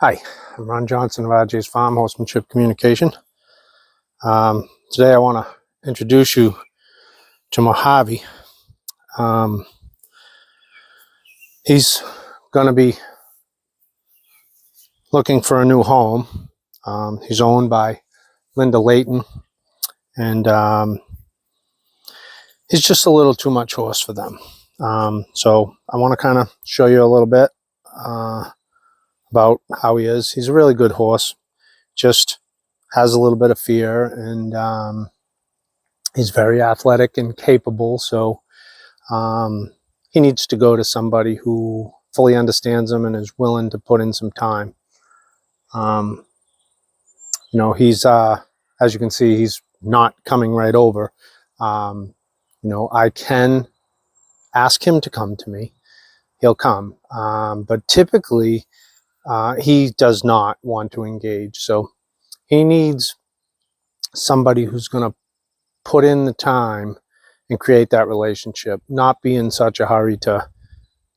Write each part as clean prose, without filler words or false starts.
Hi, I'm Ron Johnson of RJ's Farm Horsemanship Communication. Today I want to introduce you to Mojave. He's going to be looking for a new home. He's owned by Linda Layton, and he's just a little too much horse for them. So I want to kind of show you a little bit about how he is. He's a really good horse, just has a little bit of fear, and he's very athletic and capable. So he needs to go to somebody who fully understands him and is willing to put in some time. He's as you can see, he's not coming right over. I can ask him to come to me. He'll come, but typically he does not want to engage. So he needs somebody who's going to put in the time and create that relationship, not be in such a hurry to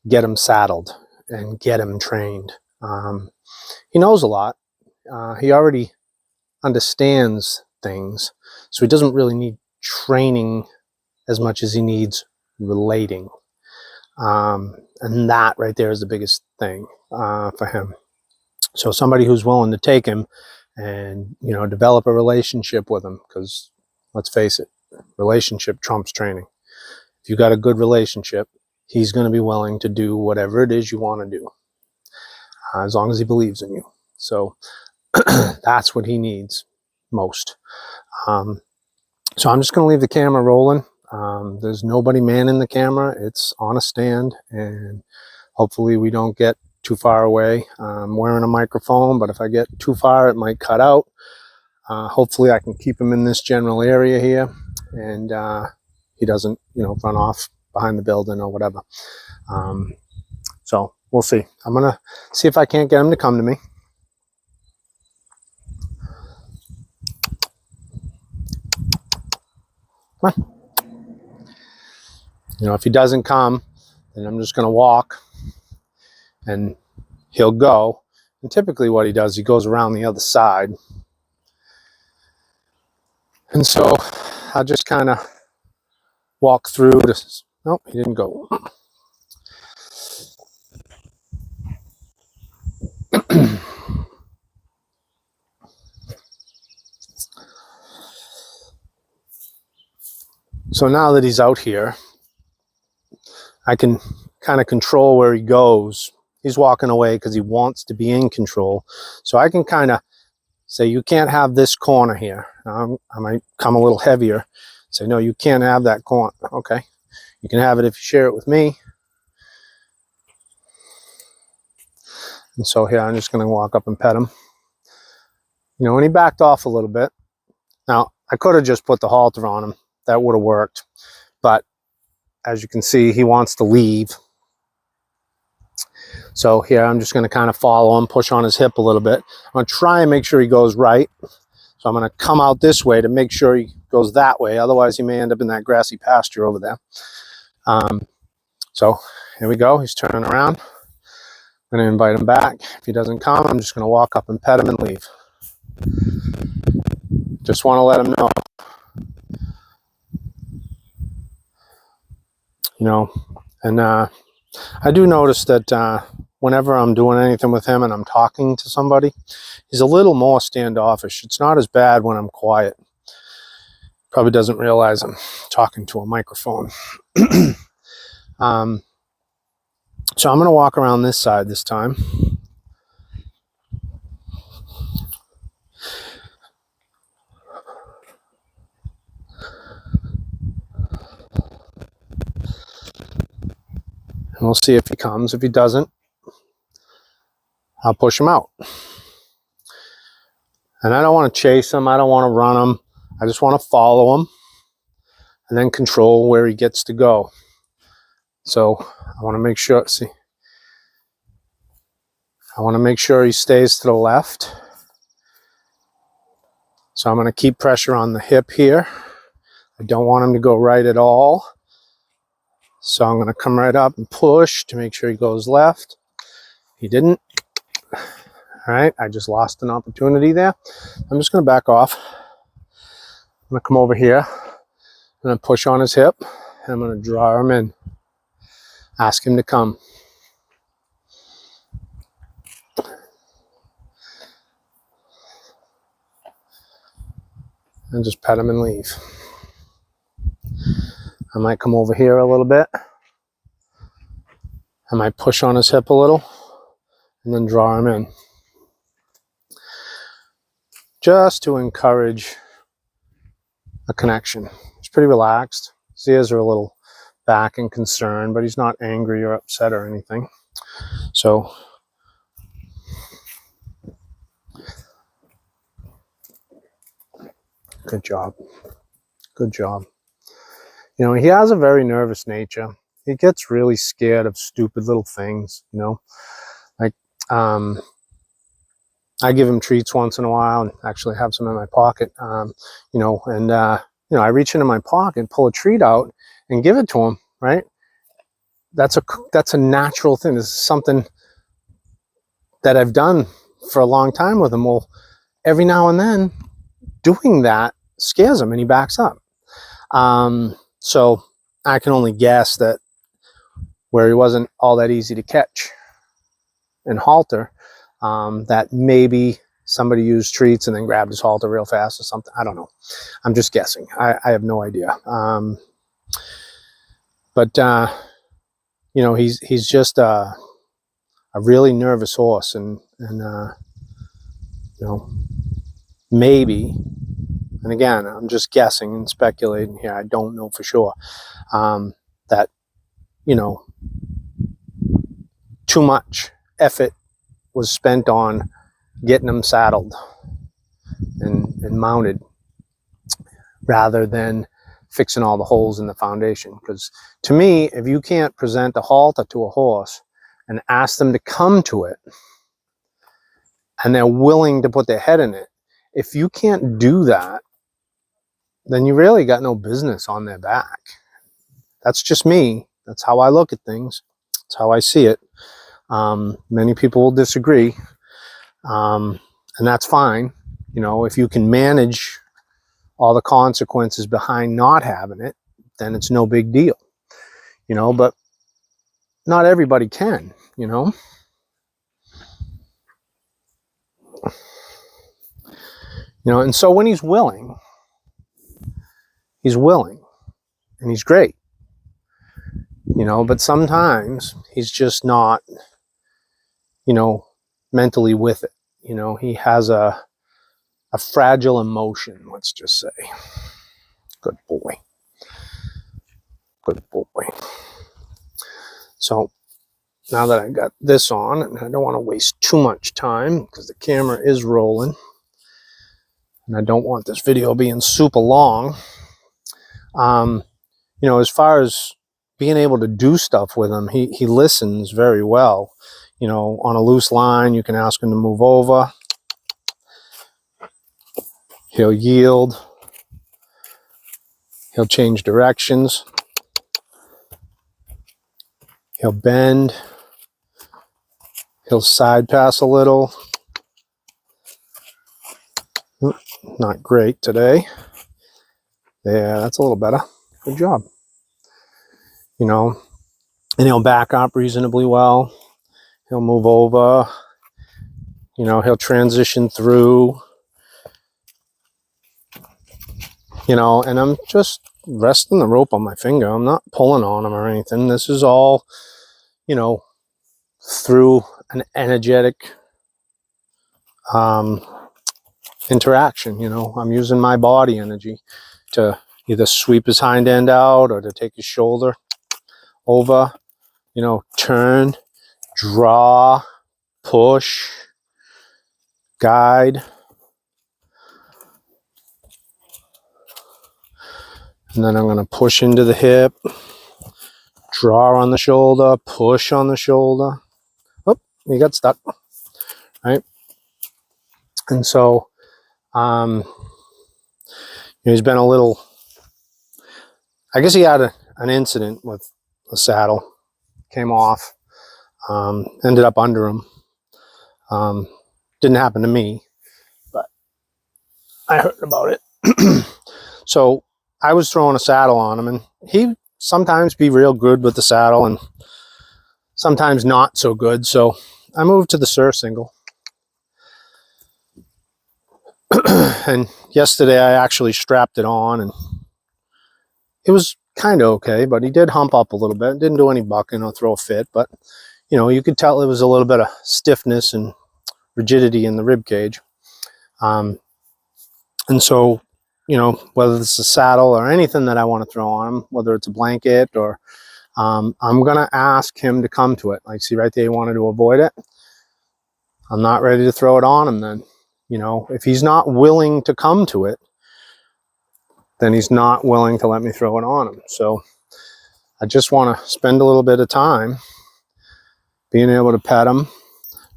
get him saddled and get him trained. He knows a lot. He already understands things, so he doesn't really need training as much as he needs relating. And that right there is the biggest thing for him. So somebody who's willing to take him and, develop a relationship with him, because let's face it, relationship trumps training. If you got a good relationship, he's going to be willing to do whatever it is you want to do, as long as he believes in you. So that's what he needs most. So I'm just going to leave the camera rolling. There's nobody manning the camera. It's on a stand, and hopefully we don't get too far away. I'm wearing a microphone, but if I get too far, it might cut out. Hopefully I can keep him in this general area here, and he doesn't, run off behind the building or whatever. So we'll see. I'm going to see if I can't get him to come to me. Come on. If he doesn't come, then I'm just going to walk and he'll go. And typically what he does, he goes around the other side. And so I'll just kind of walk through this. Nope, he didn't go. So now that he's out here, I can kind of control where he goes. He's walking away because he wants to be in control. So I can kind of say, you can't have this corner here. I might come a little heavier. Say, no, you can't have that corner. Okay. You can have it if you share it with me. And so here, I'm just going to walk up and pet him. And he backed off a little bit. Now, I could have just put the halter on him. That would have worked. But as you can see, he wants to leave. So here, I'm just going to kind of follow him, push on his hip a little bit. I'm going to try and make sure he goes right. So I'm going to come out this way to make sure he goes that way. Otherwise, he may end up in that grassy pasture over there. So here we go. He's turning around. I'm going to invite him back. If he doesn't come, I'm just going to walk up and pet him and leave. Just want to let him know. And I do notice that whenever I'm doing anything with him and I'm talking to somebody, he's a little more standoffish. It's not as bad when I'm quiet. Probably doesn't realize I'm talking to a microphone. So I'm going to walk around this side this time. And we'll see if he comes. If he doesn't, I'll push him out. And I don't want to chase him. I don't want to run him. I just want to follow him and then control where he gets to go. So I want to make sure, I want to make sure he stays to the left. So I'm going to keep pressure on the hip here. I don't want him to go right at all. So I'm going to come right up and push to make sure he goes left. He didn't. All right, I just lost an opportunity there. I'm just going to back off. I'm going to come over here. I'm going to push on his hip, and I'm going to draw him in. Ask him to come. And just pet him and leave. I might come over here a little bit. I might push on his hip a little and then draw him in. Just to encourage a connection. He's pretty relaxed. His ears are a little back and concerned, but he's not angry or upset or anything. So good job. Good job. You know, he has a very nervous nature. He gets really scared of stupid little things, you know. Like, I give him treats once in a while and actually have some in my pocket, you know, and, you know, I reach into my pocket, pull a treat out and give it to him, right? That's a natural thing. This is something that I've done for a long time with him. Well, every now and then doing that scares him and he backs up. So I can only guess that where he wasn't all that easy to catch and halter, that maybe somebody used treats and then grabbed his halter real fast or something. I don't know. I'm just guessing. I have no idea. But you know, he's just a really nervous horse, and you know, maybe, and again, I'm just guessing and speculating here. I don't know for sure. That, you know, too much effort was spent on getting him saddled and mounted rather than fixing all the holes in the foundation. Because to me, if you can't present a halter to a horse and ask them to come to it, and they're willing to put their head in it, if you can't do that, then you really got no business on their back. That's just me. That's how I look at things. That's how I see it. Many people will disagree, and that's fine. You know, if you can manage all the consequences behind not having it, then it's no big deal. You know, but not everybody can, you know. You know, and so when he's willing, and he's great. You know, but sometimes he's just not, you know, mentally with it. You know, he has a fragile emotion, let's just say. Good boy. Good boy. So now that I got this on, and I don't want to waste too much time because the camera is rolling, and I don't want this video being super long. You know, as far as being able to do stuff with him, he listens very well. You know, on a loose line, you can ask him to move over. He'll yield. He'll change directions. He'll bend. He'll side pass a little. Not great today. Yeah, that's a little better. Good job. You know, and he'll back up reasonably well. He'll move over. You know, he'll transition through. You know, and I'm just resting the rope on my finger. I'm not pulling on him or anything. This is all, you know, through an energetic interaction. You know, I'm using my body energy to either sweep his hind end out or to take his shoulder over, you know, turn, draw, push, guide. And then I'm going to push into the hip, draw on the shoulder, push on the shoulder. Oh, he got stuck, right? And so, you know, he's been a little, I guess he had an incident with the saddle, came off, ended up under him. Didn't happen to me, but I heard about it. So I was throwing a saddle on him, and he sometimes be real good with the saddle and sometimes not so good. So I moved to the surcingle. And yesterday I actually strapped it on, and it was kind of okay, but he did hump up a little bit. Didn't do any bucking or throw a fit, but you know, you could tell it was a little bit of stiffness and rigidity in the rib cage. And so, you know, whether it's a saddle or anything that I want to throw on him, whether it's a blanket or I'm going to ask him to come to it. Like, see right there, he wanted to avoid it. I'm not ready to throw it on him then. You know, if he's not willing to come to it, then he's not willing to let me throw it on him. So I just want to spend a little bit of time being able to pet him.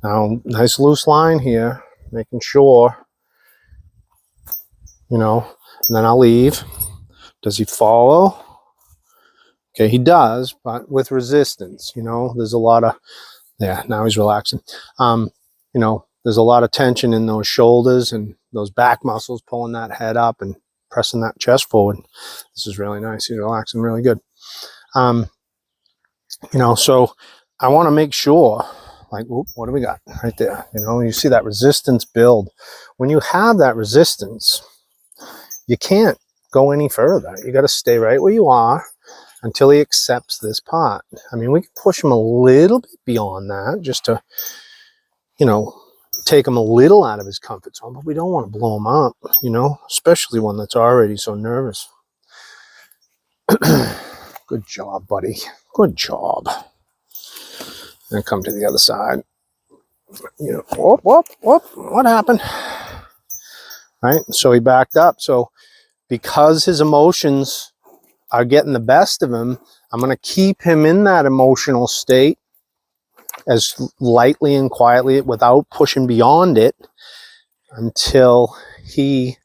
Now, nice loose line here, making sure, you know, and then I'll leave. Does he follow? Okay, he does, but with resistance, you know, there's a lot of, yeah, now he's relaxing. You know, there's a lot of tension in those shoulders and those back muscles pulling that head up and pressing that chest forward. This is really nice. He's relaxing really good. You know, so I want to make sure, like, whoop, what do we got right there? You know, you see that resistance build. When you have that resistance, you can't go any further. You got to stay right where you are until he accepts this pot. I mean, we can push him a little bit beyond that just to, you know, take him a little out of his comfort zone, but we don't want to blow him up, you know, especially one that's already so nervous. Good job, buddy. Good job. And come to the other side. You know, whoop, whoop, whoop. What happened? Right? So he backed up. So because his emotions are getting the best of him, I'm going to keep him in that emotional state as lightly and quietly without pushing beyond it until he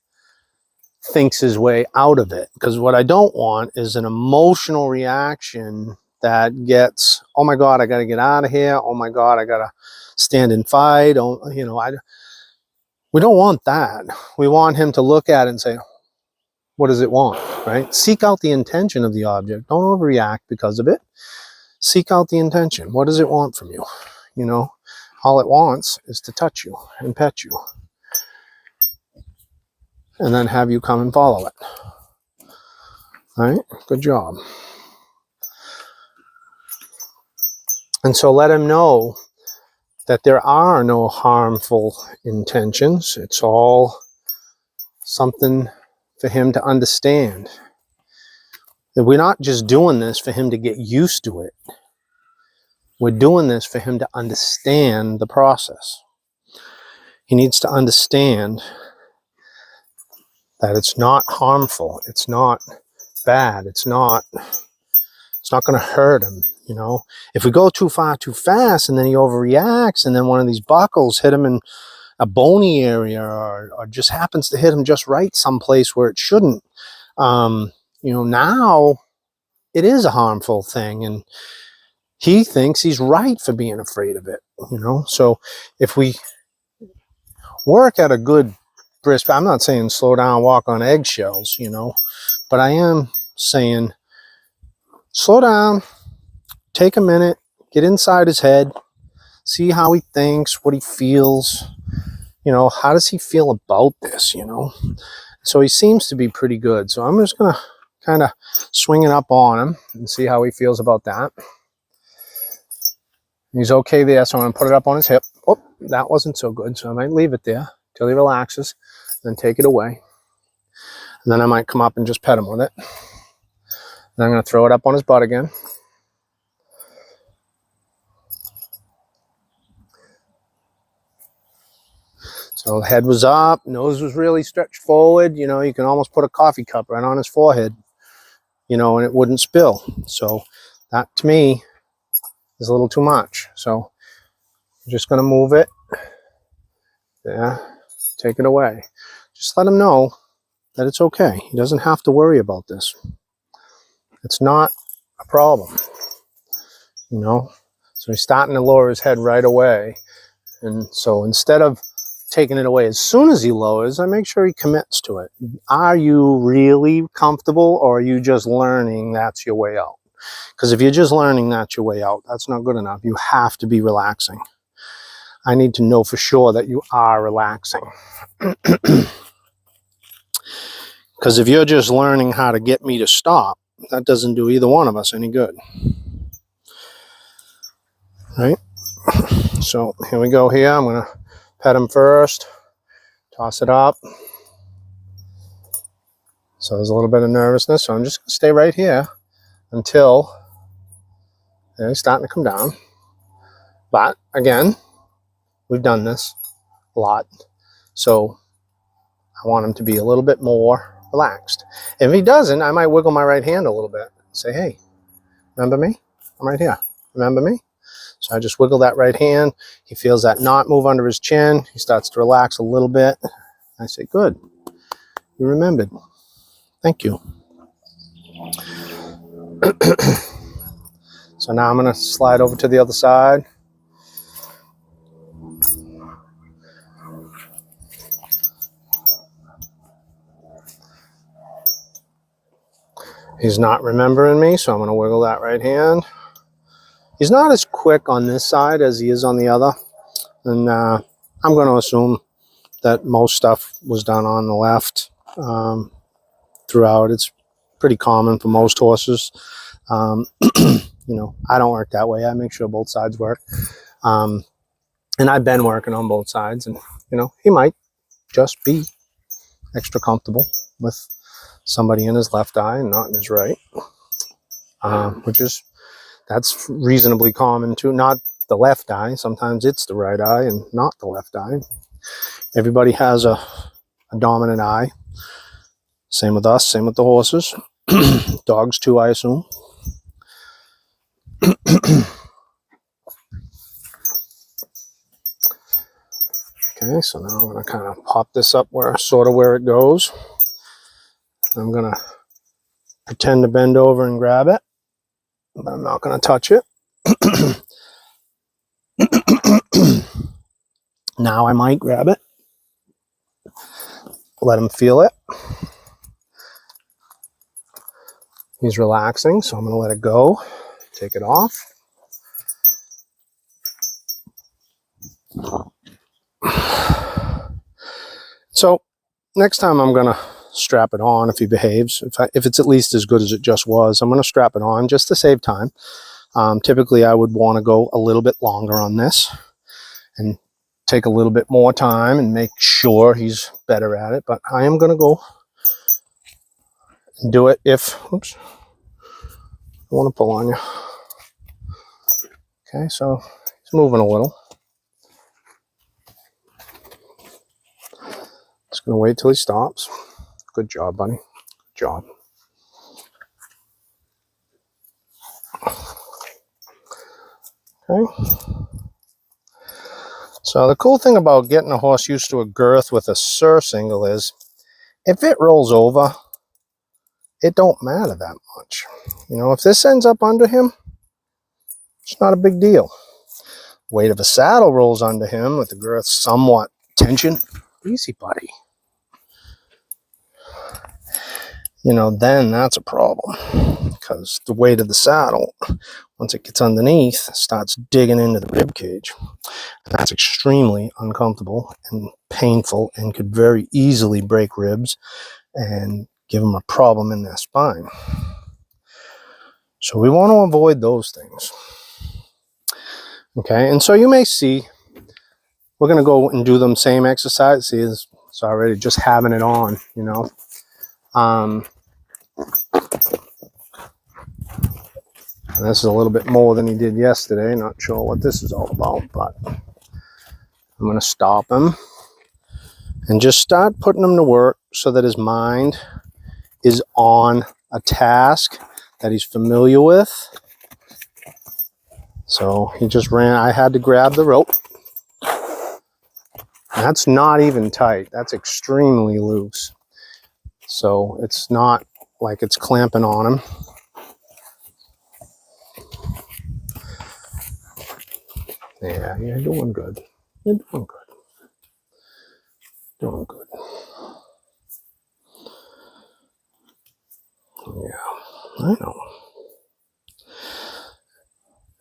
thinks his way out of it. Because what I don't want is an emotional reaction that gets, oh my God, I got to get out of here. Oh my God, I got to stand and fight. Oh, you know, we don't want that. We want him to look at it and say, what does it want, right? Seek out the intention of the object. Don't overreact because of it. Seek out the intention. What does it want from you? You know, all it wants is to touch you and pet you. And then have you come and follow it. All right? Good job. And so let him know that there are no harmful intentions. It's all something for him to understand. That we're not just doing this for him to get used to it. We're doing this for him to understand the process. He needs to understand that it's not harmful. It's not bad. It's not going to hurt him. You know, if we go too far too fast and then he overreacts and then one of these buckles hit him in a bony area or just happens to hit him just right someplace where it shouldn't, you know, now it is a harmful thing and he thinks he's right for being afraid of it, you know. So if we work at a good brisk, I'm not saying slow down, walk on eggshells, you know, but I am saying slow down, take a minute, get inside his head, see how he thinks, what he feels, you know, how does he feel about this, you know. So he seems to be pretty good. So I'm just going to kind of swing it up on him and see how he feels about that. He's okay there, so I'm going to put it up on his hip. Oh, that wasn't so good, so I might leave it there till he relaxes, then take it away. And then I might come up and just pet him with it. Then I'm going to throw it up on his butt again. So the head was up, nose was really stretched forward. You know, you can almost put a coffee cup right on his forehead, you know, and it wouldn't spill. So that, to me, is a little too much. So I'm just going to move it. Yeah, take it away. Just let him know that it's okay. He doesn't have to worry about this. It's not a problem, you know. So he's starting to lower his head right away. And so instead of taking it away. As soon as he lowers, I make sure he commits to it. Are you really comfortable, or are you just learning that's your way out? Because if you're just learning that's your way out, that's not good enough. You have to be relaxing. I need to know for sure that you are relaxing. Because if you're just learning how to get me to stop, that doesn't do either one of us any good. Right? So here we go here. I'm going to pet him first, toss it up. So there's a little bit of nervousness. So I'm just going to stay right here until he's starting to come down. But again, we've done this a lot. So I want him to be a little bit more relaxed. If he doesn't, I might wiggle my right hand a little bit. Say, hey, remember me? I'm right here. Remember me? So I just wiggle that right hand. He feels that knot move under his chin. He starts to relax a little bit. I say, good. You remembered. Thank you. So now I'm going to slide over to the other side. He's not remembering me, so I'm going to wiggle that right hand. He's not as quick on this side as he is on the other. And I'm going to assume that most stuff was done on the left throughout. It's pretty common for most horses. You know, I don't work that way. I make sure both sides work. And I've been working on both sides. And, you know, he might just be extra comfortable with somebody in his left eye and not in his right, that's reasonably common too. Not the left eye. Sometimes it's the right eye and not the left eye. Everybody has a dominant eye. Same with us, same with the horses. Dogs too, I assume. Okay, so now I'm going to kind of pop this up sort of where it goes. I'm going to pretend to bend over and grab it, but I'm not going to touch it. Now I might grab it. Let him feel it. He's relaxing, so I'm going to let it go. Take it off. So next time I'm going to strap it on if he behaves. If it's at least as good as it just was, I'm going to strap it on just to save time. Typically, I would want to go a little bit longer on this and take a little bit more time and make sure he's better at it. But I am going to go and do it if, oops, I want to pull on you. Okay, so he's moving a little. Just going to wait till he stops. Good job, buddy. Good job. Okay. So the cool thing about getting a horse used to a girth with a surcingle is if it rolls over, it don't matter that much. You know, if this ends up under him, it's not a big deal. Weight of a saddle rolls under him with the girth somewhat tension. Easy, buddy. You know, then that's a problem because the weight of the saddle, once it gets underneath, starts digging into the rib cage. That's extremely uncomfortable and painful and could very easily break ribs and give them a problem in their spine. So we want to avoid those things. Okay, and so you may see, we're going to go and do them same exercise. See, it's already just having it on, you know. And this is a little bit more than he did yesterday. Not sure what this is all about, but I'm going to stop him and just start putting him to work so that his mind is on a task that he's familiar with. So he just ran. I had to grab the rope. That's not even tight. That's extremely loose. So it's not like it's clamping on him. Yeah, you're doing good. You're doing good. Doing good. Yeah, I know.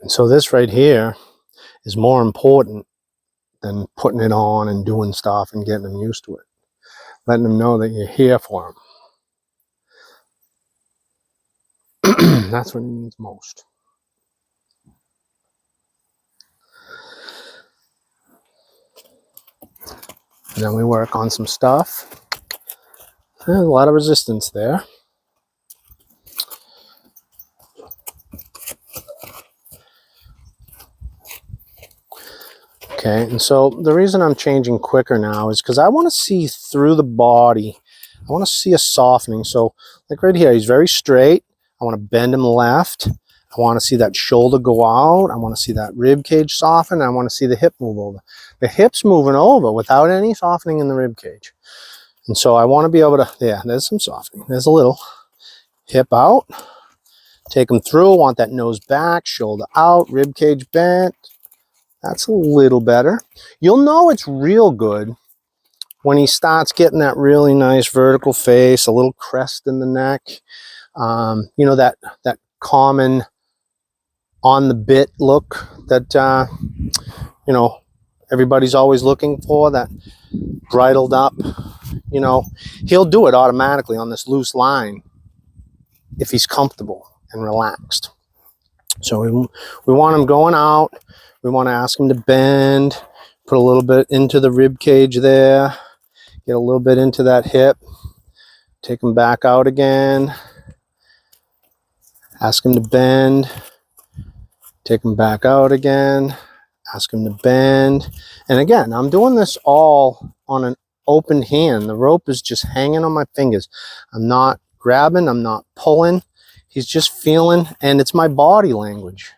And so this right here is more important than putting it on and doing stuff and getting them used to it. Letting them know that you're here for them. That's what he needs most. And then we work on some stuff. There's a lot of resistance there. Okay, and so the reason I'm changing quicker now is because I want to see through the body. I want to see a softening. So like right here, he's very straight. I want to bend him left. I want to see that shoulder go out. I want to see that rib cage soften. I want to see the hip move over. The hip's moving over without any softening in the rib cage. And so I want to be able to, yeah, there's some softening. There's a little. Hip out. Take him through. I want that nose back, shoulder out, rib cage bent. That's a little better. You'll know it's real good when he starts getting that really nice vertical face, a little crest in the neck. You know, that common on the bit look that, you know, everybody's always looking for, that bridled up. You know, he'll do it automatically on this loose line if he's comfortable and relaxed. So we want him going out. We want to ask him to bend, put a little bit into the rib cage there, get a little bit into that hip, take him back out again, ask him to bend, take him back out again, ask him to bend. And again, I'm doing this all on an open hand. The rope is just hanging on my fingers. I'm not grabbing, I'm not pulling. He's just feeling, and it's my body language.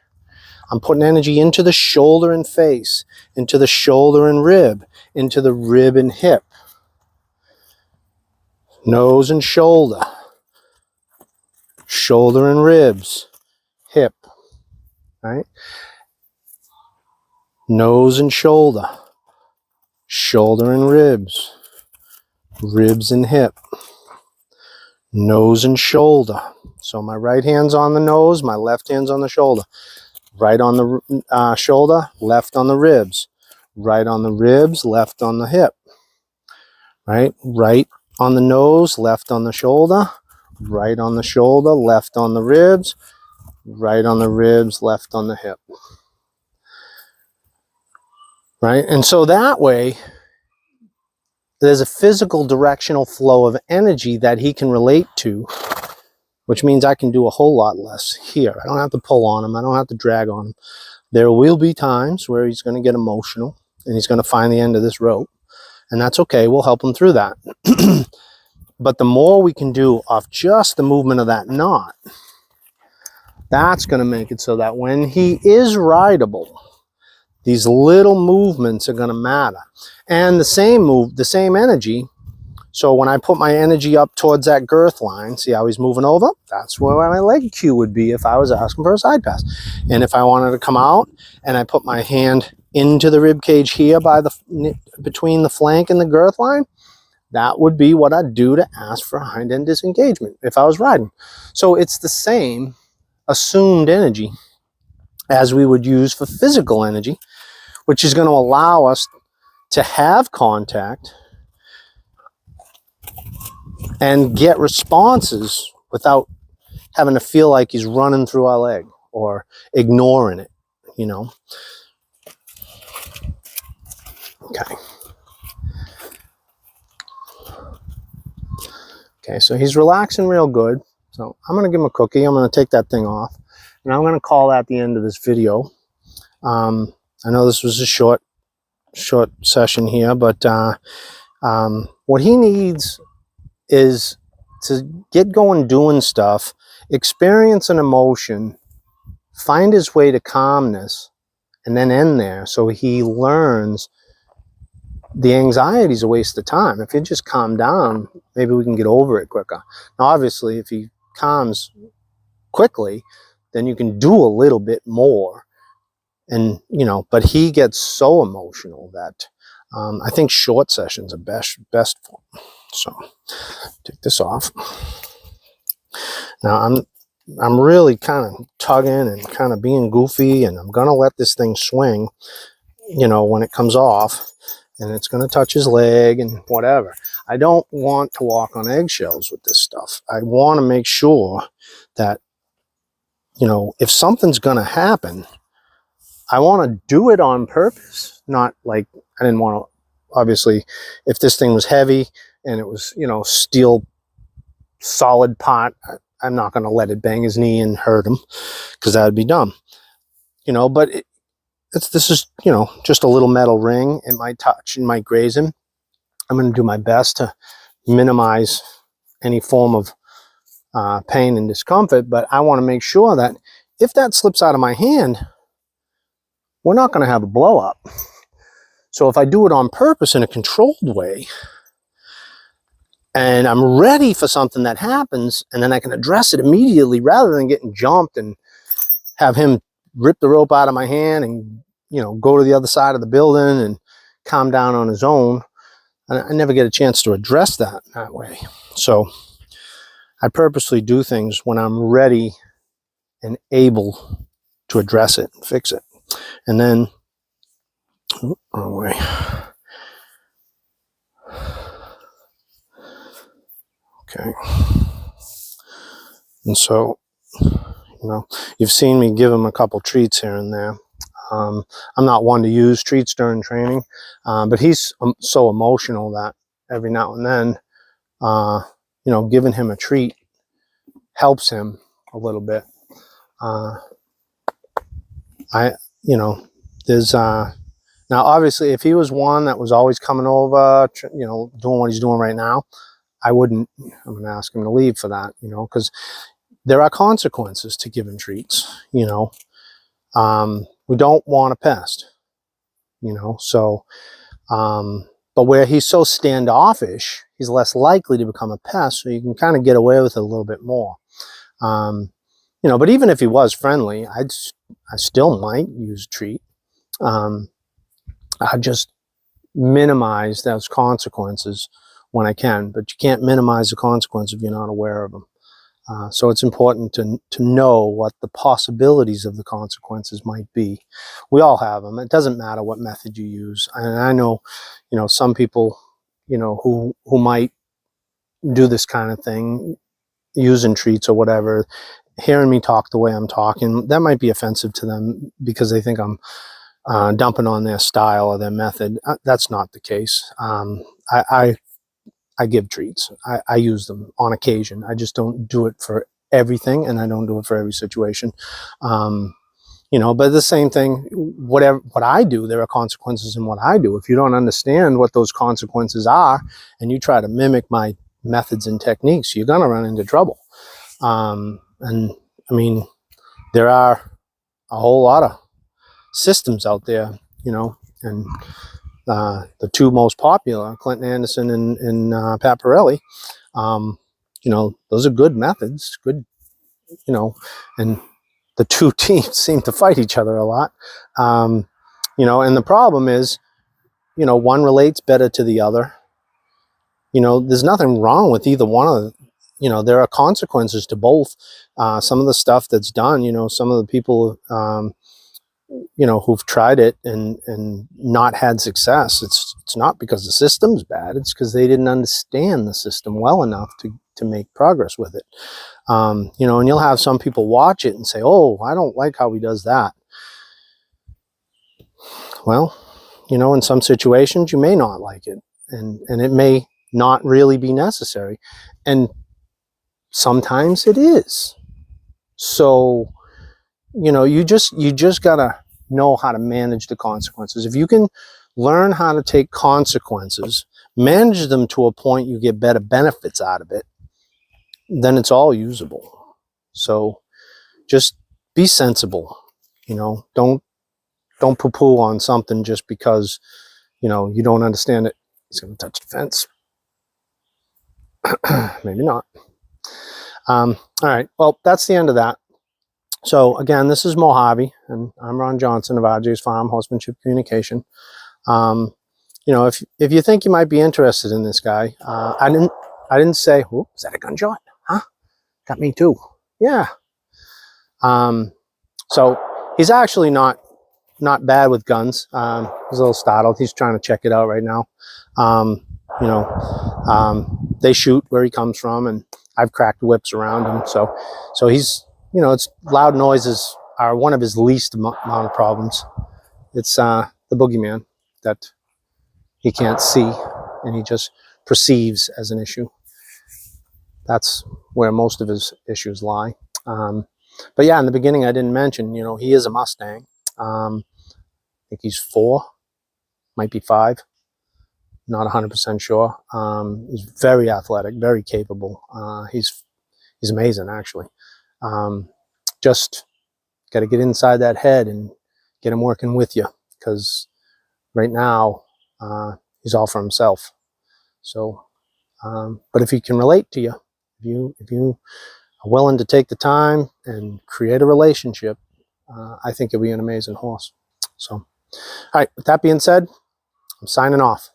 I'm putting energy into the shoulder and face, into the shoulder and rib, into the rib and hip, nose and shoulder, shoulder and ribs, hip, right? Nose and shoulder, shoulder and ribs, ribs and hip, nose and shoulder. So my right hand's on the nose, my left hand's on the shoulder. Right on the shoulder, left on the ribs. Right on the ribs, left on the hip. Right? Right on the nose, left on the shoulder. Right on the shoulder, left on the ribs. Right on the ribs, left on the hip. Right? And so that way, there's a physical directional flow of energy that he can relate to, which means I can do a whole lot less here. I don't have to pull on him. I don't have to drag on him. There will be times where he's going to get emotional and he's going to find the end of this rope. And that's okay. We'll help him through that. But the more we can do off just the movement of that knot, that's going to make it so that when he is rideable, these little movements are going to matter. And the same energy. So when I put my energy up towards that girth line, see how he's moving over? That's where my leg cue would be if I was asking for a side pass. And if I wanted to come out and I put my hand into the rib cage here by between the flank and the girth line, that would be what I'd do to ask for a hind end disengagement if I was riding. So it's the same assumed energy as we would use for physical energy, which is going to allow us to have contact and get responses without having to feel like he's running through our leg or ignoring it, you know. Okay. Okay, so he's relaxing real good. So I'm going to give him a cookie. I'm going to take that thing off. And I'm going to call that the end of this video. I know this was a short session here, but what he needs is to get going doing stuff, experience an emotion, find his way to calmness, and then end there. So he learns the anxiety is a waste of time. If you just calm down, maybe we can get over it quicker. Now, obviously, if he calms quickly, then you can do a little bit more. And, you know, but he gets so emotional that I think short sessions are best for them. So take this off. Now I'm really kind of tugging and kind of being goofy, and I'm gonna let this thing swing, you know, when it comes off, and it's gonna touch his leg and whatever. I don't want to walk on eggshells with this stuff. I want to make sure that, you know, if something's gonna happen, I want to do it on purpose. Not like, I didn't want to, obviously, if this thing was heavy and it was, you know, steel solid pot, I'm not going to let it bang his knee and hurt him, because that would be dumb, you know. But this is, you know, just a little metal ring. It might touch, it might graze him. I'm going to do my best to minimize any form of pain and discomfort, but I want to make sure that if that slips out of my hand, we're not going to have a blow up. So if I do it on purpose in a controlled way, and I'm ready for something that happens, and then I can address it immediately rather than getting jumped and have him rip the rope out of my hand and, you know, go to the other side of the building and calm down on his own. I never get a chance to address that way. So I purposely do things when I'm ready and able to address it and fix it. And then, wrong way. Okay. And so, you know, you've seen me give him a couple treats here and there. I'm not one to use treats during training, but he's so emotional that every now and then, you know, giving him a treat helps him a little bit. You know, there's, now obviously if he was one that was always coming over, you know, doing what he's doing right now, I'm going to ask him to leave for that, you know, because there are consequences to giving treats, you know. We don't want a pest, you know, so, but where he's so standoffish, he's less likely to become a pest, so you can kind of get away with it a little bit more. You know, but even if he was friendly, I still might use a treat. I just minimize those consequences when I can, but you can't minimize the consequence if you're not aware of them. So it's important to know what the possibilities of the consequences might be. We all have them. It doesn't matter what method you use. And I know, you know, some people, you know, who might do this kind of thing, using treats or whatever, hearing me talk the way I'm talking, that might be offensive to them because they think I'm dumping on their style or their method. That's not the case. I give treats. I use them on occasion. I just don't do it for everything, and I don't do it for every situation. You know, but the same thing, what I do, there are consequences in what I do. If you don't understand what those consequences are, and you try to mimic my methods and techniques, you're going to run into trouble. And I mean, there are a whole lot of systems out there, you know, and the two most popular, Clinton Anderson and Pat Pirelli, you know, those are good methods, good, you know, and the two teams seem to fight each other a lot. You know, and the problem is, you know, one relates better to the other. You know, there's nothing wrong with either one of them. You know, there are consequences to both. Some of the stuff that's done, you know, some of the people, you know, who've tried it and not had success, it's not because the system's bad, it's because they didn't understand the system well enough to make progress with it. You know, and you'll have some people watch it and say, oh, I don't like how he does that. Well, you know, in some situations you may not like it, and it may not really be necessary, and sometimes it is. So, you know, you just gotta know how to manage the consequences. If you can learn how to take consequences, manage them to a point you get better benefits out of it, then it's all usable. So just be sensible, you know, don't poo-poo on something just because, you know, you don't understand it. He's going to touch the fence. Maybe not. All right. Well, that's the end of that. So again, this is Mojave, and I'm Ron Johnson of RJ's Farm Horsemanship Communication. you know, if you think you might be interested in this guy, I didn't say, "Oh, is that a gunshot? Huh? Got me too." Yeah. So he's actually not bad with guns. He's a little startled. He's trying to check it out right now. You know, they shoot where he comes from, and I've cracked whips around him. So he's, you know, it's loud noises are one of his least amount of problems. It's the boogeyman that he can't see and he just perceives as an issue. That's where most of his issues lie. But yeah, in the beginning, I didn't mention, you know, he is a Mustang. I think he's 4, might be 5. Not 100% sure. He's very athletic, very capable. He's amazing, actually. Just got to get inside that head and get him working with you, because right now he's all for himself. So, but if he can relate to you, if you are willing to take the time and create a relationship, I think he'll be an amazing horse. So, all right. With that being said, I'm signing off.